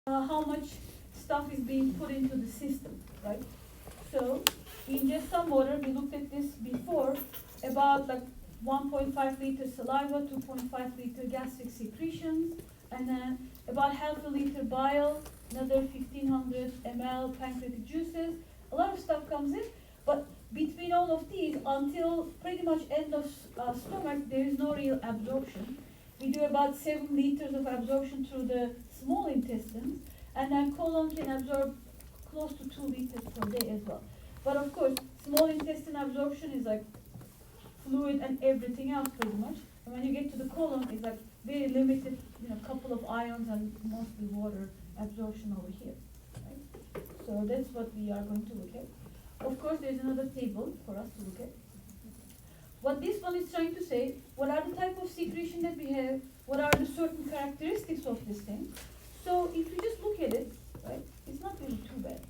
how much stuff is being put into the system, right? So in just some water, we looked at this before, about like 1.5 liter saliva, 2.5 liter gastric secretions, and then about half a liter bile, another 1500 ml pancreatic juices. A lot of stuff comes in, but between all of these, until pretty much end of stomach, there is no real absorption. We do about 7 liters of absorption through the small intestines, and then colon can absorb close to 2 liters per day as well. But of course, small intestine absorption is like fluid and everything else pretty much. And when you get to the colon, it's like very limited, couple of ions and mostly water absorption over here. Right? So that's what we are going to look at. Of course, there's another table for us to look at. What this one is trying to say, what are the type of secretion that we have? What are the certain characteristics of this thing? So if you just look at it, right, it's not really too bad.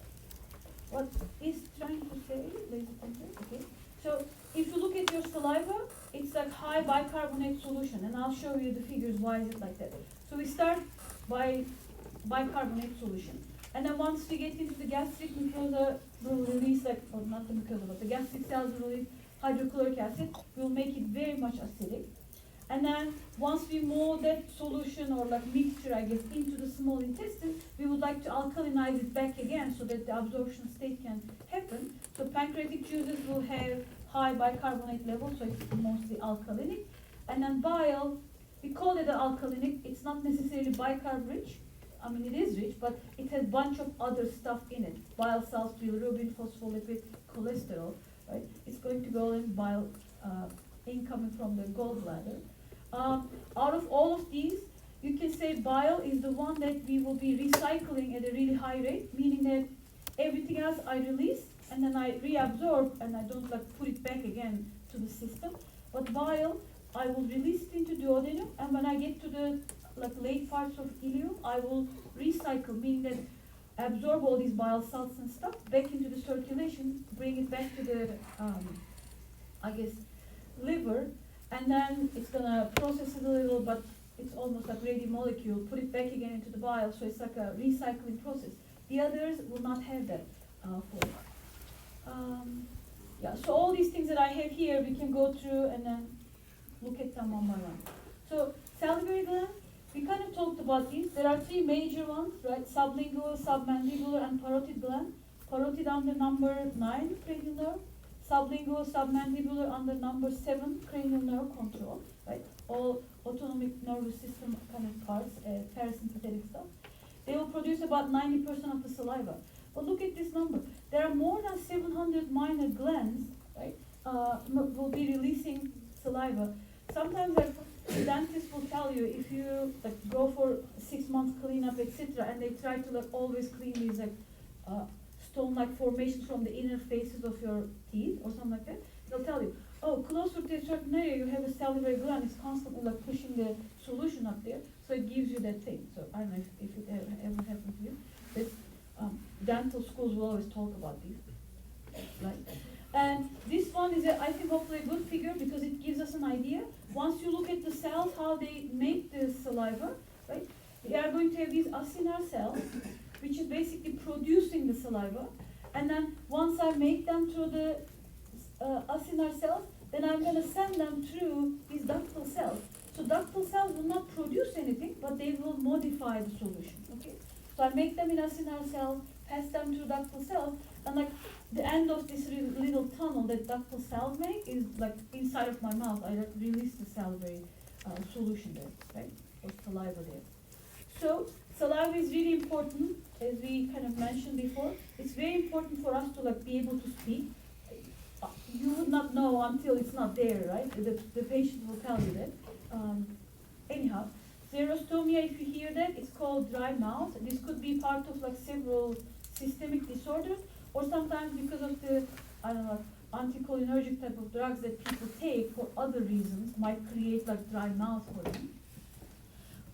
What is trying to say, ladies and gentlemen, okay? So if you look at your saliva, it's like high bicarbonate solution, and I'll show you the figures why is it like that. So we start by bicarbonate solution. And then once we get into the gastric mucosa, we'll release or not the mucosa, but the gastric cells will release hydrochloric acid. We'll make it very much acidic. And then once we mold that solution or mixture, I guess, into the small intestine, we would like to alkalinize it back again so that the absorption state can happen. So pancreatic juices will have high bicarbonate level, so it's mostly alkalinic. And then bile, we call it alkalinic. It's not necessarily bicarb rich. I mean, it is rich, but it has a bunch of other stuff in it. Bile salts, bilirubin, phospholipid, cholesterol, right? It's going to go in bile incoming from the gallbladder. Out of all of these, you can say bile is the one that we will be recycling at a really high rate, meaning that everything else I release and then I reabsorb and I don't put it back again to the system. But bile, I will release it into duodenum, and when I get to the late parts of ileum, I will recycle, meaning that absorb all these bile salts and stuff back into the circulation, bring it back to the, liver, and then it's gonna process it a little, but it's almost like ready molecule, put it back again into the bile, so it's like a recycling process. The others will not have that so all these things that I have here, we can go through and then look at them one by one. So salivary gland, we kind of talked about these. There are three major ones, right? Sublingual, submandibular, and parotid gland. Parotid under number 9, cranial nerve. Sublingual, submandibular under number 7, cranial nerve control, right? All autonomic nervous system kind of parts, parasympathetic stuff. They will produce about 90% of the saliva. But look at this number. There are more than 700 minor glands, right? Will be releasing saliva. Sometimes the dentist will tell you, if you go for 6 months cleanup, etc., and they try to always clean these stone-like formations from the inner faces of your teeth or something like that, they'll tell you, oh, closer to a certain area you have a salivary gland, it's constantly pushing the solution up there, so it gives you that thing. So I don't know if it ever happened to you, but dental schools will always talk about these, right? And this one is, I think, hopefully a good figure because it gives us an idea. Once you look at the cells, how they make the saliva, right? They are going to have these acinar cells, which is basically producing the saliva. And then once I make them through the acinar cells, then I'm going to send them through these ductal cells. So ductal cells will not produce anything, but they will modify the solution, okay? So I make them in acinar cells, pass them through ductal cells, and the end of this little tunnel that ductal cells make is inside of my mouth. I release the salivary solution there, right? Or saliva there. So saliva is really important, as we kind of mentioned before. It's very important for us to be able to speak. You would not know until it's not there, right? The patient will tell you that. Anyhow, xerostomia, if you hear that, it's called dry mouth. This could be part of several systemic disorders, or sometimes because of the, anticholinergic type of drugs that people take for other reasons might create dry mouth for them.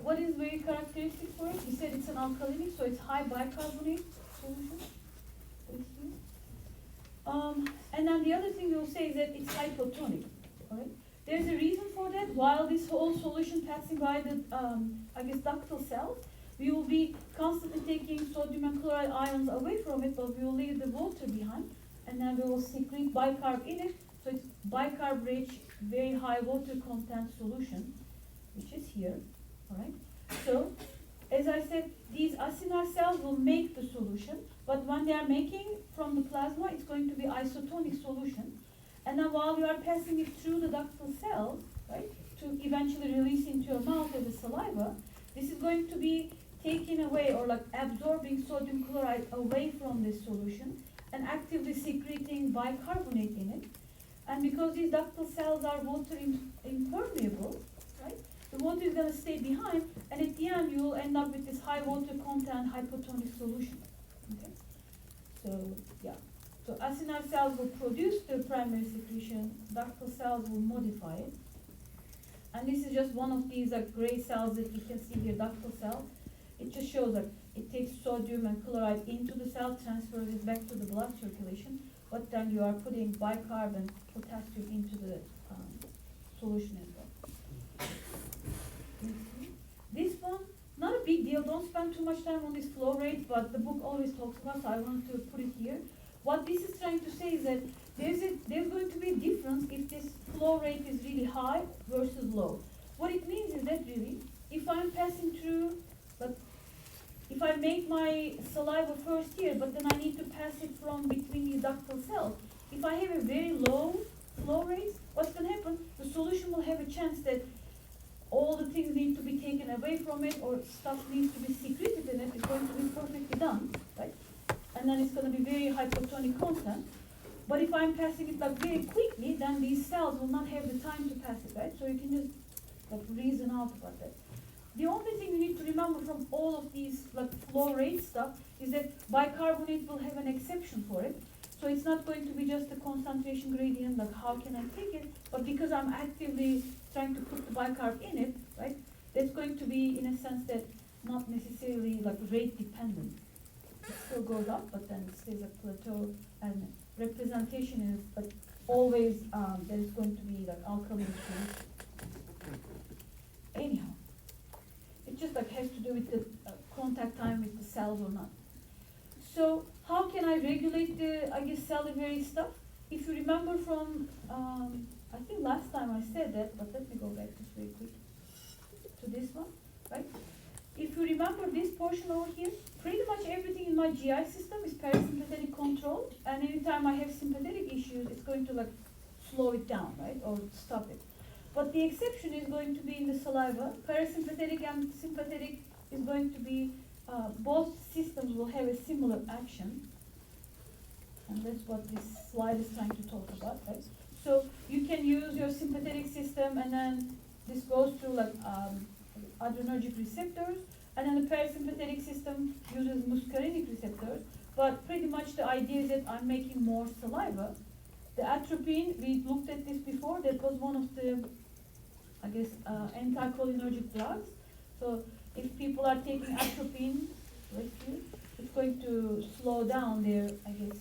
What is very characteristic for it? We said it's an alkalinic, so it's high bicarbonate solution. And then the other thing we'll say is that it's hypotonic. Right? There's a reason for that. While this whole solution passing by the, ductal cells, we will be constantly taking ions away from it, but we will leave the water behind, and then we will secrete bicarb in it. So it's bicarb-rich, very high water content solution, which is here, all right? So, as I said, these acinar cells will make the solution, but when they are making from the plasma, it's going to be isotonic solution. And then while you are passing it through the ductal cells, right, to eventually release into your mouth as a saliva, this is going to be taking away or like absorbing sodium chloride away from this solution and actively secreting bicarbonate in it. And because these ductal cells are water impermeable, right, the water is going to stay behind, and at the end you will end up with this high water content hypotonic solution. Okay? So, yeah. So acinar cells will produce the primary secretion, ductal cells will modify it. And this is just one of these gray cells that you can see here, ductal cell. It just shows that it takes sodium and chloride into the cell, transfers it back to the blood circulation, but then you are putting bicarb and potassium into the solution as well. This one, not a big deal, don't spend too much time on this flow rate, but the book always talks about, so I wanted to put it here. What this is trying to say is that there's going to be a difference if this flow rate is really high versus low. What it means is that really, if I'm passing through, like, if I make my saliva first here, but then I need to pass it from between these ductal cells, if I have a very low flow rate, what's going to happen? The solution will have a chance that all the things need to be taken away from it, or stuff needs to be secreted in it. It's going to be perfectly done, right? And then it's going to be very hypotonic content. But if I'm passing it like very quickly, then these cells will not have the time to pass it, right? So you can just like reason out about that. The only thing you need to remember from all of these like flow rate stuff is that bicarbonate will have an exception for it. So it's not going to be just a concentration gradient, like how can I take it, but because I'm actively trying to put the bicarb in it, right, that's going to be in a sense that not necessarily like rate dependent. It still goes up, but then it stays at plateau, and representation is like always there is going to be like alkaline change. Anyhow, it just like has to do with the contact time with the cells or not. So how can I regulate the, I guess, salivary stuff? If you remember from, I think last time I said that, but let me go back just very quick to this one, right? If you remember this portion over here, pretty much everything in my GI system is parasympathetic control, and anytime I have sympathetic issues, it's going to like slow it down, right, or stop it. But the exception is going to be in the saliva. Parasympathetic and sympathetic is going to be, both systems will have a similar action. And that's what this slide is trying to talk about, right? So you can use your sympathetic system, and then this goes through like adrenergic receptors, and then the parasympathetic system uses muscarinic receptors. But pretty much the idea is that I'm making more saliva. The atropine, we looked at this before, that was one of the, I guess, anticholinergic drugs. So if people are taking atropine, right here, it's going to slow down their, I guess,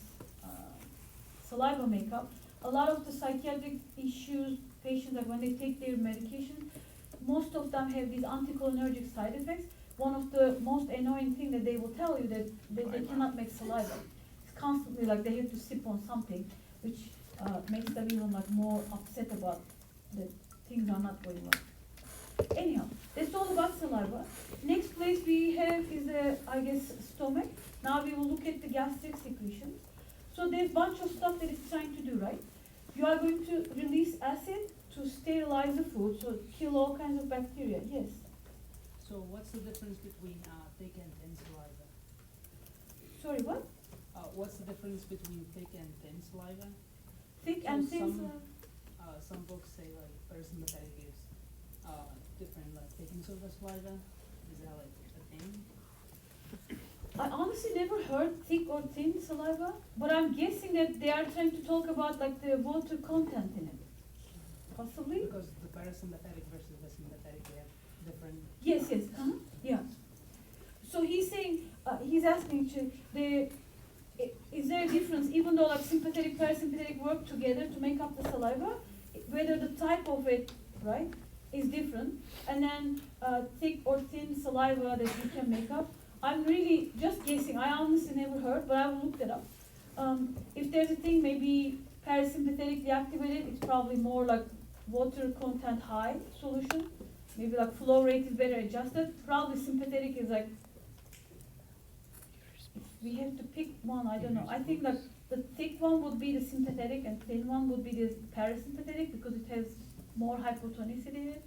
saliva makeup. A lot of the psychiatric issues, patients, like when they take their medication, most of them have these anticholinergic side effects. One of the most annoying thing that they will tell you that they cannot make saliva. It's constantly like they have to sip on something, which makes them even like more upset about the things are not going well. Anyhow, that's all about saliva. Next place we have is the, I guess, stomach. Now we will look at the gastric secretions. So there's a bunch of stuff that it's trying to do, right? You are going to release acid to sterilize the food, so kill all kinds of bacteria. Yes? So what's the difference between thick and thin saliva? Sorry, what? What's the difference between thick and thin saliva? Thick So and thin some, saliva. Some books say like parasympathetic gives different like thickness of the saliva. Is that like a thing? I honestly never heard thick or thin saliva, but I'm guessing that they are trying to talk about like the water content in it. Possibly? Because the parasympathetic versus the sympathetic, they have different. Yes, yes, yeah. So he's saying, he's asking actually, is there a difference, even though like sympathetic, parasympathetic work together to make up the saliva, whether the type of it, right, is different, and then thick or thin saliva that you can make up. I'm really just guessing. I honestly never heard, but I will look that up. If there's a thing, maybe parasympathetically activated, it's probably more like water content high solution. Maybe like flow rate is better adjusted. Probably sympathetic is like, if we have to pick one, I don't know. I think like the thick one would be the sympathetic and thin one would be the parasympathetic because it has more hypotonicity in it.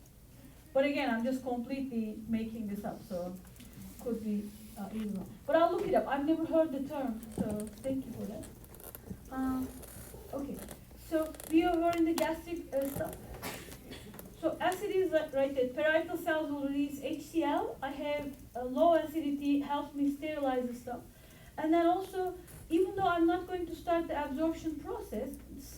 But again, I'm just completely making this up, so could be either one. But I'll look it up. I've never heard the term, so thank you for that. Okay, so we are in the gastric stuff. So acid is right there. Parietal cells will release HCl. I have a low acidity, helps me sterilize the stuff. And then also, even though I'm not going to start the absorption process,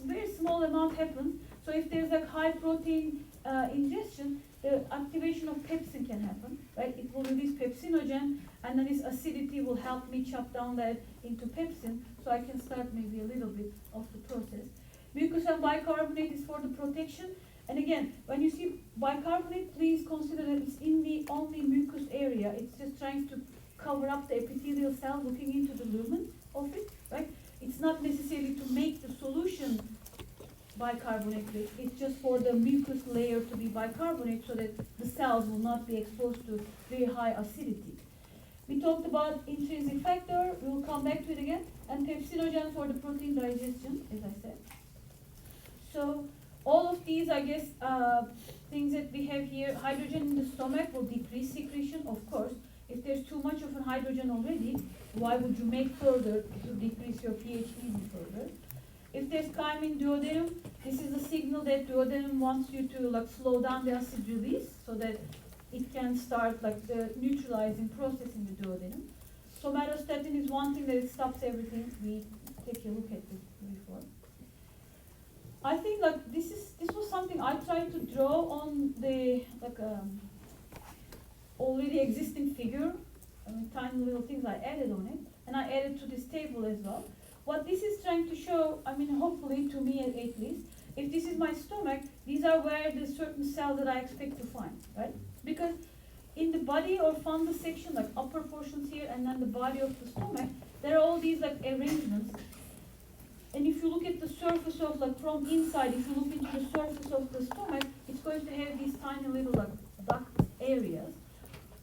very small amount happens. So if there's like high protein ingestion, the activation of pepsin can happen, right? It will release pepsinogen, and then this acidity will help me chop down that into pepsin, so I can start maybe a little bit of the process. Mucus and bicarbonate is for the protection. And again, when you see bicarbonate, please consider that it's in the only mucus area. It's just trying to cover up the epithelial cells looking into the lumen of it, right? It's not necessarily to make the solution bicarbonate rich. It's just for the mucus layer to be bicarbonate so that the cells will not be exposed to very high acidity. We talked about intrinsic factor. We will come back to it again. And pepsinogen for the protein digestion, as I said. So all of these, I guess, things that we have here, hydrogen in the stomach will decrease secretion, of course. If there's too much of an hydrogen already, why would you make further to decrease your pH even further? If there's chyme in duodenum, this is a signal that duodenum wants you to like slow down the acid release so that it can start like the neutralizing process in the duodenum. Somatostatin is one thing that it stops everything. We take a look at this before. I think like this was something I tried to draw on the like already existing figure. I mean, tiny little things I added on it, and I added to this table as well. What this is trying to show, I mean, hopefully to me at least, if this is my stomach, these are where the certain cells that I expect to find, right? Because in the body or fundus section, like upper portions here and then the body of the stomach, there are all these like arrangements. And if you look at the surface of like from inside, if you look into the surface of the stomach, it's going to have these tiny little like duct areas.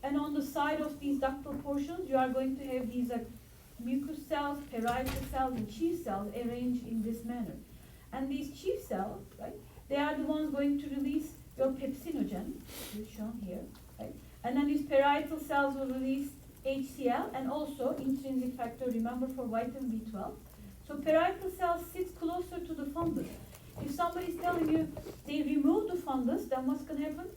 And on the side of these ductal portions, you are going to have these like mucus cells, parietal cells, and chief cells arranged in this manner. And these chief cells, right, they are the ones going to release your pepsinogen, which is shown here, right? And then these parietal cells will release HCl and also intrinsic factor, remember, for vitamin B12. So parietal cells sits closer to the fundus. If somebody is telling you they remove the fundus, then what's going to happen?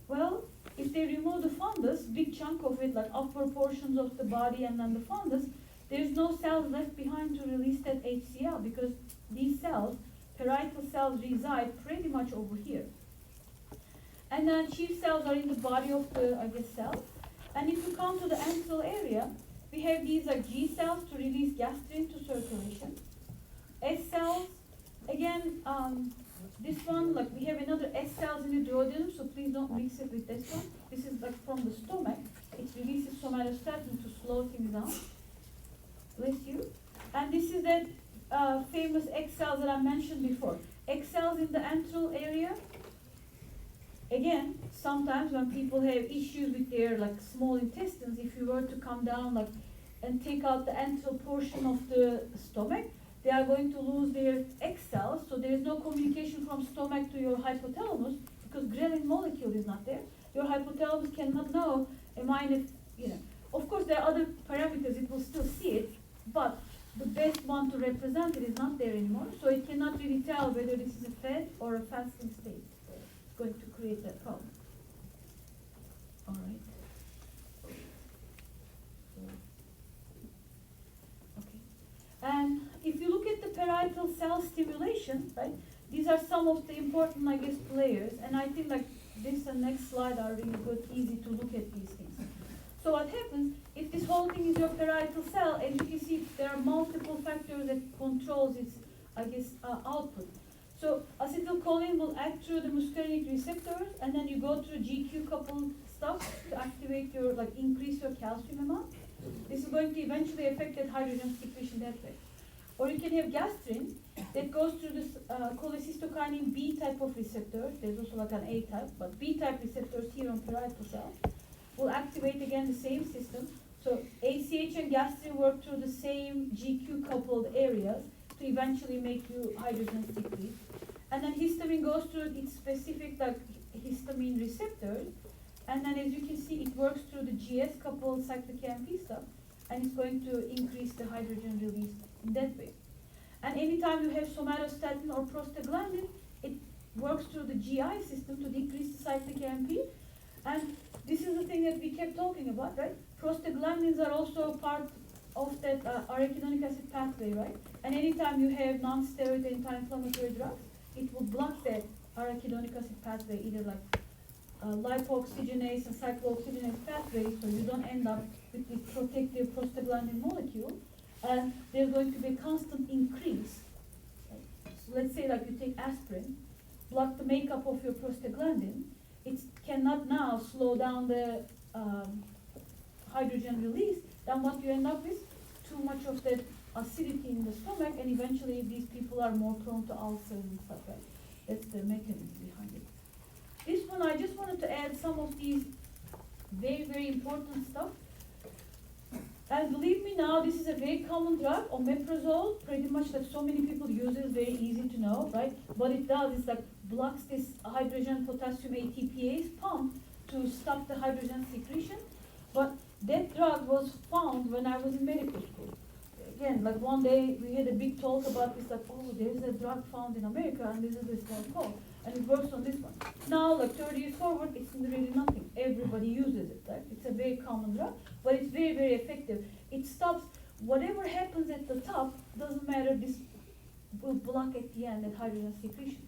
Well, if they remove the fundus, big chunk of it, like upper portions of the body and then the fundus, there's no cells left behind to release that HCl because these cells, parietal cells, reside pretty much over here. And then chief cells are in the body of the, I guess, cell. And if you come to the antral area, we have these like G cells to release gastrin to circulation. S cells, again, this one, like we have another S cells in the duodenum, so please don't mix it with this one. This is like from the stomach. It releases somatostatin to slow things down. Bless you. And this is that famous X cells that I mentioned before. X cells in the antral area. Again, sometimes when people have issues with their like small intestines, if you were to come down like and take out the antral portion of the stomach, they are going to lose their X cells. So there is no communication from stomach to your hypothalamus because ghrelin molecule is not there. Your hypothalamus cannot know, am I in a, you know. Of course, there are other parameters, it will still see it, but the best one to represent it is not there anymore. So it cannot really tell whether this is a fed or a fasting state. It's going to create that problem. All right. And if you look at the parietal cell stimulation, right, these are some of the important, I guess, players. And I think like this and next slide are really good, easy to look at these things. So what happens, if this whole thing is your parietal cell, and you can see there are multiple factors that controls its, I guess, output. So acetylcholine will act through the muscarinic receptors, and then you go through GQ coupled stuff to activate your, like increase your calcium amount. This is going to eventually affect that hydrogen secretion that way. Or you can have gastrin that goes through this cholecystokinin B type of receptor. There's also like an A type, but B type receptors here on parietal cell will activate again the same system. So ACH and gastrin work through the same GQ coupled areas to eventually make you hydrogen secrete. And then histamine goes through its specific like histamine receptors. And then as you can see, it works through the GS coupled cyclic AMP stuff, and it's going to increase the hydrogen release in that way. And anytime you have somatostatin or prostaglandin, it works through the GI system to decrease the cyclic AMP. And this is the thing that we kept talking about, right? Prostaglandins are also part of that arachidonic acid pathway, right? And anytime you have non-steroid anti-inflammatory drugs, it will block that arachidonic acid pathway, either like lipoxygenase and cyclooxygenase pathway, so you don't end up with this protective prostaglandin molecule, and there's going to be a constant increase. Right? So let's say like you take aspirin, block the makeup of your prostaglandin, it cannot now slow down the hydrogen release, then what you end up with, too much of that acidity in the stomach, and eventually these people are more prone to ulcers and stuff, right? That's the mechanism behind it. This one, I just wanted to add some of these very, very important stuff. And believe me now, this is a very common drug, omeprazole, pretty much like so many people use it, very easy to know, right? What it does is like blocks this hydrogen potassium ATPase pump to stop the hydrogen secretion. But that drug was found when I was in medical school. Again, like one day we had a big talk about this, like, oh, there's a drug found in America and this is this one called, and it works on this one. Now, like 30 years forward, it's really nothing. Everybody uses it, right? It's a very common drug, but it's very, very effective. It stops whatever happens at the top, doesn't matter, this will block at the end that hydrogen secretion.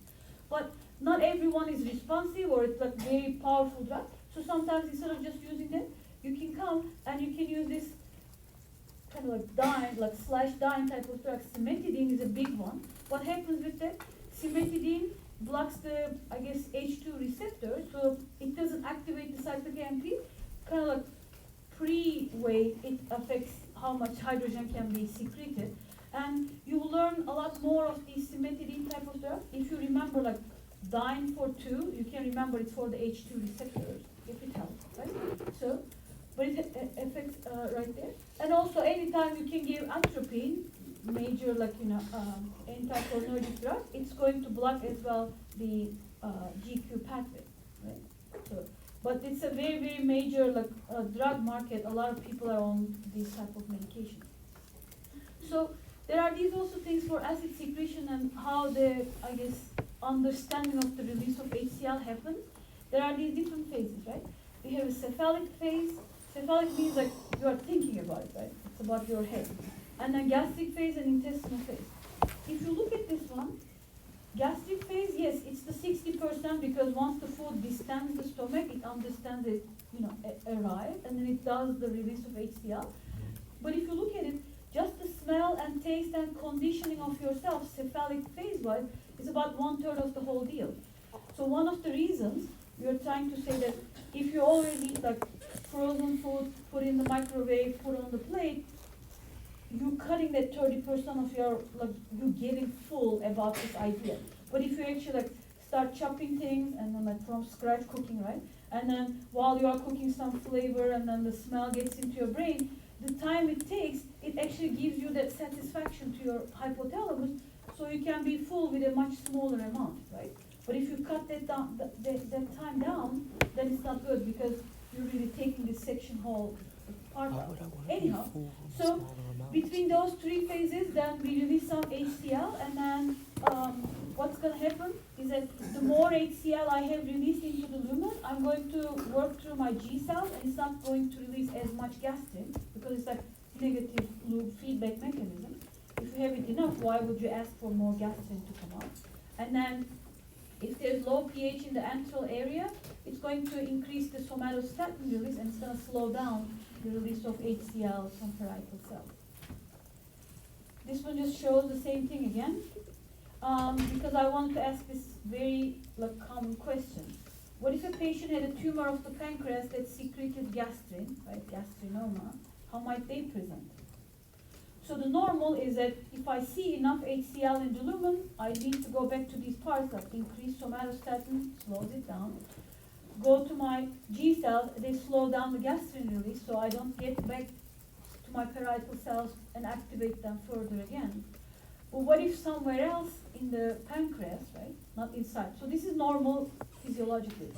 But not everyone is responsive, or it's like very powerful drug. So sometimes instead of just using that, you can come and you can use this kind of like dyne, like slash dyne type of drug. Cimetidine is a big one. What happens with that? Cimetidine blocks the, I guess, H2 receptor, so it doesn't activate the cyclic AMP. Kind of like pre-way it affects how much hydrogen can be secreted. And you will learn a lot more of these cimetidine type of drugs. If you remember like dyne for 2, you can remember it's for the H2 receptors, if it helps, right? So, but it affects right there. And also anytime you can give atropine, major like, anticholinergic drug, it's going to block as well the GQ pathway, right? So, but it's a very, very major like drug market. A lot of people are on these type of medications. So there are these also things for acid secretion and how the, I guess, understanding of the release of HCl happens. There are these different phases, right? We have a cephalic phase. Cephalic means like you are thinking about it, right? It's about your head. And then gastric phase and intestinal phase. If you look at this one, gastric phase, yes, it's the 60% because once the food distends the stomach, it understands it, arrived, and then it does the release of HCl. But if you look at it, just the smell and taste and conditioning of yourself, cephalic phase-wise, is about 1/3 of the whole deal. So one of the reasons we are trying to say that if you already eat like frozen food, put in the microwave, put on the plate, you're cutting that 30% of your, like, you're getting full about this idea. But if you actually like start chopping things and then like from scratch cooking, right? And then while you are cooking some flavor and then the smell gets into your brain, the time it takes, it actually gives you that satisfaction to your hypothalamus, so you can be full with a much smaller amount, right? But if you cut that down, that time down, then it's not good because you're really taking this section whole part out. Anyhow, so between those 3 phases, then we release some HCl, and then what's going to happen is that the more HCl I have released into the lumen, I'm going to work through my G cells, and it's not going to release as much gastrin because it's like negative loop feedback mechanism. If you have it enough, why would you ask for more gastrin to come out? And then if there's low pH in the antral area, it's going to increase the somatostatin release, and it's going to slow down the release of HCl from parietal cells. This one just shows the same thing again, because I wanted to ask this very common question. What if a patient had a tumor of the pancreas that secreted gastrin, right, gastrinoma? how might they present? So the normal is that if I see enough HCl in the lumen, I need to go back to these parts, like increase somatostatin, slows it down. Go to my G cells, they slow down the gastrin release, so I don't get back to my parietal cells and activate them further again. But what if somewhere else in the pancreas, right, not inside? So this is normal physiologically.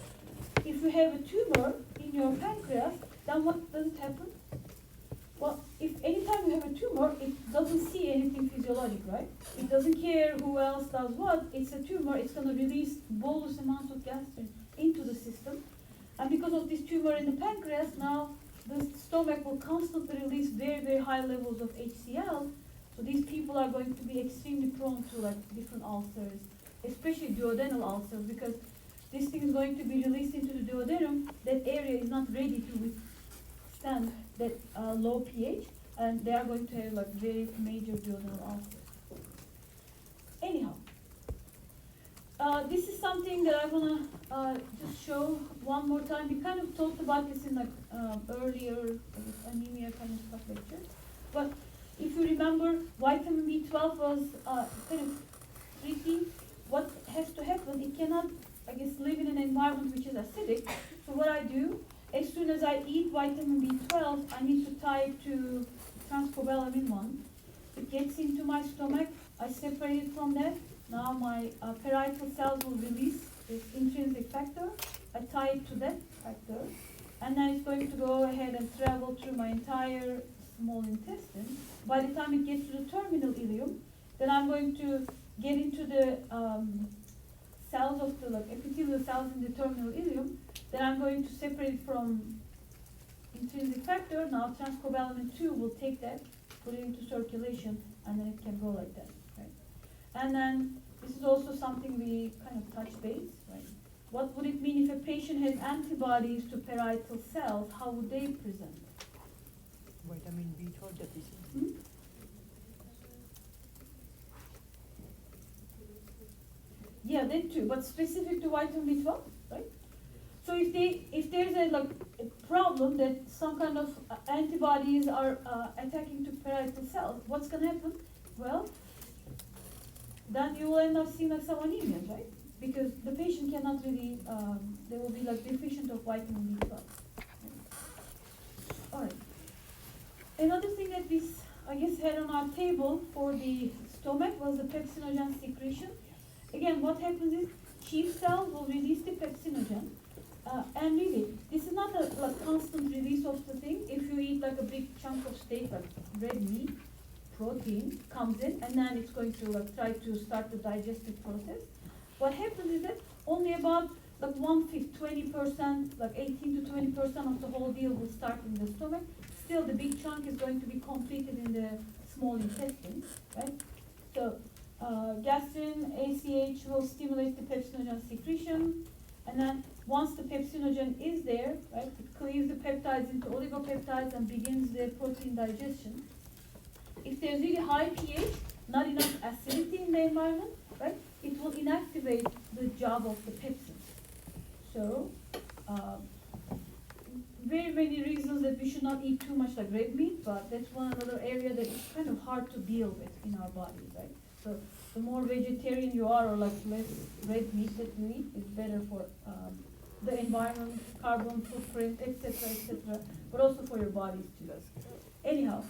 If you have a tumor in your pancreas, then what does it happen? Well, if anytime you have a tumor, it doesn't see anything physiologic, right? It doesn't care who else does what. It's a tumor. It's going to release bolus amounts of gastrin into the system. And because of this tumor in the pancreas, now the stomach will constantly release very, very high levels of HCl. So these people are going to be extremely prone to like different ulcers, especially duodenal ulcers, because this thing is going to be released into the duodenum. That area is not ready to withstand that low pH, and they are going to have like very major duodenal ulcers. Anyhow, this is something that I want to just show one more time. We kind of talked about this in like earlier anemia kind of stuff lecture. But if you remember, vitamin B12 was kind of tricky. What has to happen, it cannot, I guess, live in an environment which is acidic. So what I do, as soon as I eat vitamin B12, I need to tie it to transcobalamin 1. It gets into my stomach. I separate it from that. Now my parietal cells will release this intrinsic factor. I tie it to that factor. And then it's going to go ahead and travel through my entire small intestine. By the time it gets to the terminal ileum, then I'm going to get into the cells of the like, epithelial cells in the terminal ileum. Then I'm going to separate from intrinsic factor. Now transcobalamin 2 will take that, put it into circulation, and then it can go like that. Right? And then this is also something we kind of touch base. Right? What would it mean if a patient has antibodies to parietal cells? How would they present? Vitamin B12 deficiency. Hmm? Yeah, that too, but specific to vitamin B12, right? So if there's a like a problem that some kind of antibodies are attacking to parietal cells, what's going to happen? Well, then you will end up seeing like some anemias, right? Because the patient cannot really, they will be like deficient of vitamin B12. All right. Another thing that we, I guess, had on our table for the stomach was the pepsinogen secretion. Again, what happens is chief cells will release the pepsinogen. And really, this is not a like, constant release of the thing. If you eat like a big chunk of steak, like red meat, protein comes in, and then it's going to like try to start the digestive process. What happens is that only about like 20%, like 18 to 20% of the whole deal will start in the stomach. Still, the big chunk is going to be completed in the small intestine, right? So, gastrin, ACH will stimulate the pepsinogen secretion, and then once the pepsinogen is there, right, it cleaves the peptides into oligopeptides and begins the protein digestion. If there's really high pH, not enough acidity in the environment, right, it will inactivate the job of the pepsin. So, very many reasons that we should not eat too much like red meat, but that's one another area that is kind of hard to deal with in our bodies, right? So the more vegetarian you are or like less red meat that you eat is better for the environment, carbon footprint, etc., but also for your bodies too. Anyhow,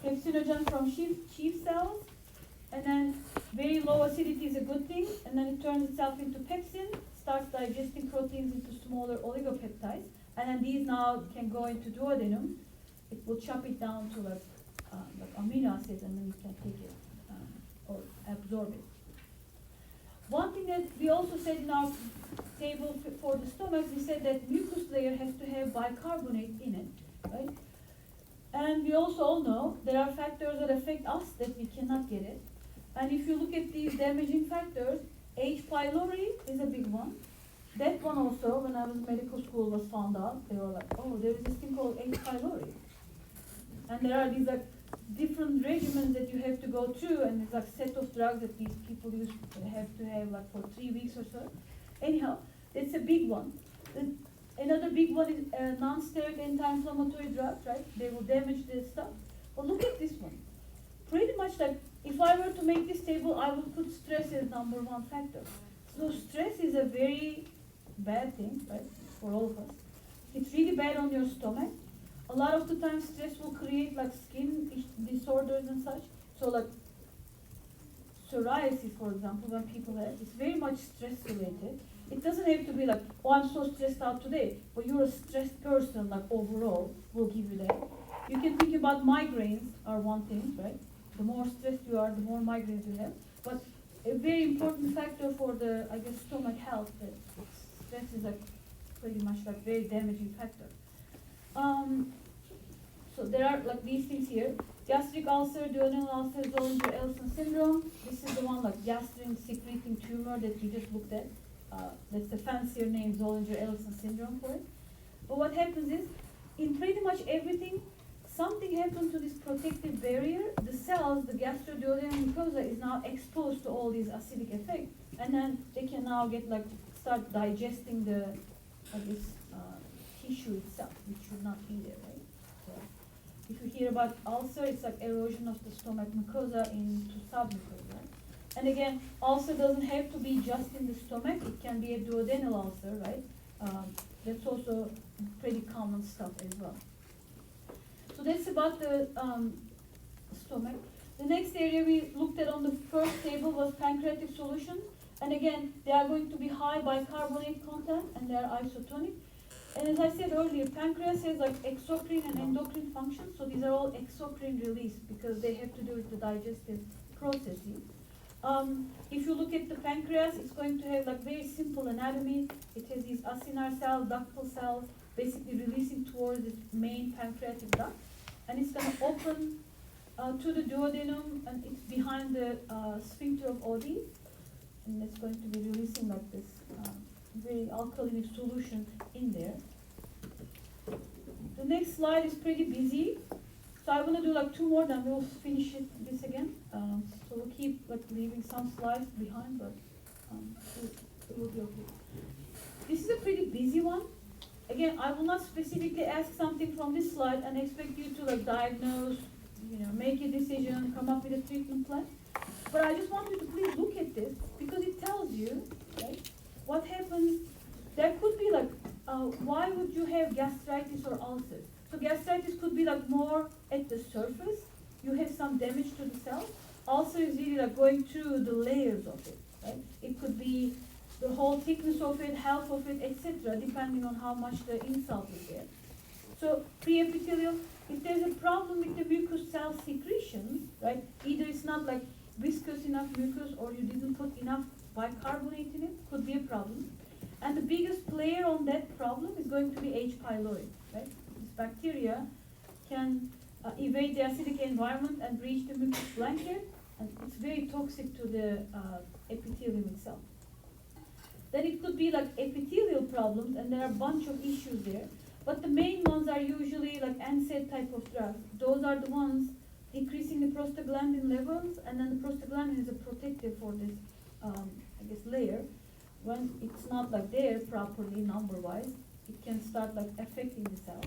pepsinogen from chief cells, and then very low acidity is a good thing, and then it turns itself into pepsin, starts digesting proteins into smaller oligopeptides, and then these now can go into duodenum. It will chop it down to like amino acids, and then you can take it or absorb it. One thing that we also said in our table for the stomach, we said that mucus layer has to have bicarbonate in it, right? And we also all know there are factors that affect us that we cannot get it. And if you look at these damaging factors, H. pylori is a big one. That one also, when I was in medical school, was found out. They were like, oh, there is this thing called H. pylori. And there are these like different regimens that you have to go through, and there's like set of drugs that these people have to have like for 3 weeks or so. Anyhow, it's a big one. The Another big one is non-steroid anti-inflammatory drugs, right? They will damage the stuff. But look at this one. Pretty much like, if I were to make this table, I would put stress as number one factor. So stress is a very bad thing, right, for all of us. It's really bad on your stomach. A lot of the time stress will create like skin disorders and such. So like psoriasis, for example, when people have, it's very much stress related. It doesn't have to be like, oh, I'm so stressed out today, but you're a stressed person, like overall, will give you that. You can think about migraines are one thing, right? The more stressed you are, the more migraines you have. But a very important factor for the, I guess, stomach health, that stress is like pretty much like very damaging factor. So there are like these things here. Gastric ulcer, duodenal ulcer, Zollinger-Ellison syndrome. This is the one like gastrin secreting tumor that you just looked at. That's the fancier name, Zollinger-Ellison syndrome for it. But what happens is, in pretty much everything, something happens to this protective barrier. The cells, the gastroduodenal mucosa, is now exposed to all these acidic effects, and then they can now get like start digesting the tissue itself, which should not be there, right? So if you hear about ulcer, it's like erosion of the stomach mucosa into submucosa. Right? And again, ulcer doesn't have to be just in the stomach; it can be a duodenal ulcer, right? That's also pretty common stuff as well. So that's about the stomach. The next area we looked at on the first table was pancreatic solution. And again, they are going to be high bicarbonate content and they are isotonic. And as I said earlier, pancreas has like exocrine and endocrine functions. So these are all exocrine release because they have to do with the digestive processes. If you look at the pancreas, it's going to have like very simple anatomy. It has these acinar cells, ductal cells, basically releasing towards its main pancreatic duct. And it's going to open to the duodenum, and it's behind the sphincter of Oddi. And it's going to be releasing like this very alkalinic solution in there. The next slide is pretty busy. So I'm going to do like two more, then we'll finish this again. So we'll keep like leaving some slides behind, but it will be okay. This is a pretty busy one. Again, I will not specifically ask something from this slide and expect you to like diagnose, make a decision, come up with a treatment plan. But I just want you to please look at this because it tells you, right, what happens. There could be like, why would you have gastritis or ulcers? So gastritis could be like more at the surface. You have some damage to the cell. Ulcer is really like going through the layers of it, right? It could be the whole thickness of it, health of it, etc., depending on how much the insult is there. So preepithelial, if there's a problem with the mucus cell secretions, right, either it's not like viscous enough mucus or you didn't put enough bicarbonate in it, could be a problem. And the biggest player on that problem is going to be H. pylori, right? This bacteria can evade the acidic environment and breach the mucus blanket, and it's very toxic to the epithelium itself. Then it could be like epithelial problems, and there are a bunch of issues there. But the main ones are usually like NSAID type of drugs. Those are the ones decreasing the prostaglandin levels, and then the prostaglandin is a protective for this, layer. When it's not like there properly number-wise, it can start like affecting the cell.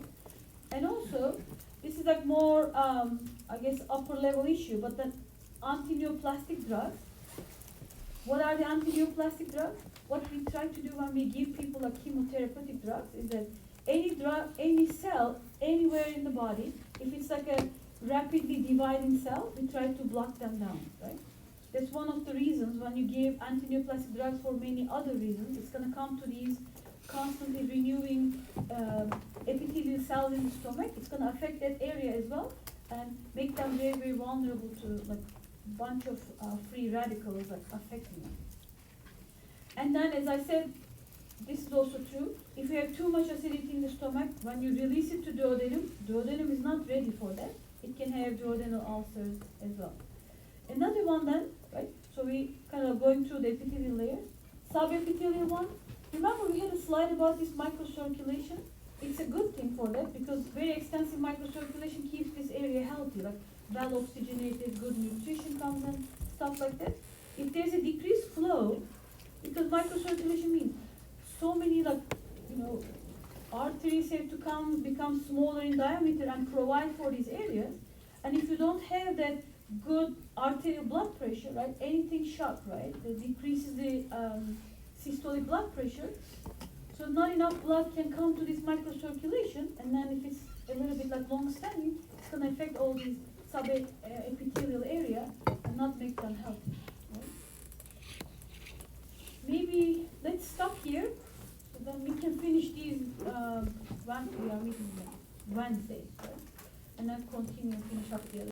And also, this is like more, upper level issue, but the antineoplastic drugs. What are the antineoplastic drugs? What we try to do when we give people like chemotherapeutic drugs is that any drug, any cell, anywhere in the body, if it's like a rapidly dividing cell, we try to block them down, right? That's one of the reasons when you give antineoplastic drugs for many other reasons, it's going to come to these constantly renewing epithelial cells in the stomach. It's going to affect that area as well and make them very, very vulnerable to like a bunch of free radicals like affecting them. And then, as I said, this is also true. If you have too much acidity in the stomach, when you release it to duodenum is not ready for that. It can have duodenal ulcers as well. Another one then, right? So we kind of going through the epithelial layers. Subepithelial one. Remember we had a slide about this microcirculation. It's a good thing for that because very extensive microcirculation keeps this area healthy, like well oxygenated, good nutrition comes in, stuff like that. If there's a decreased flow, because microcirculation means so many arteries have to become smaller in diameter and provide for these areas. And if you don't have that good arterial blood pressure, right, anything shock, right, that decreases the systolic blood pressure. So not enough blood can come to this microcirculation, and then if it's a little bit like long-standing, it's going to affect all these sub-epithelial area and not make them healthy. Right? Maybe let's stop here, so then we can finish these when we are meeting Wednesday, right? And then continue and finish up the other.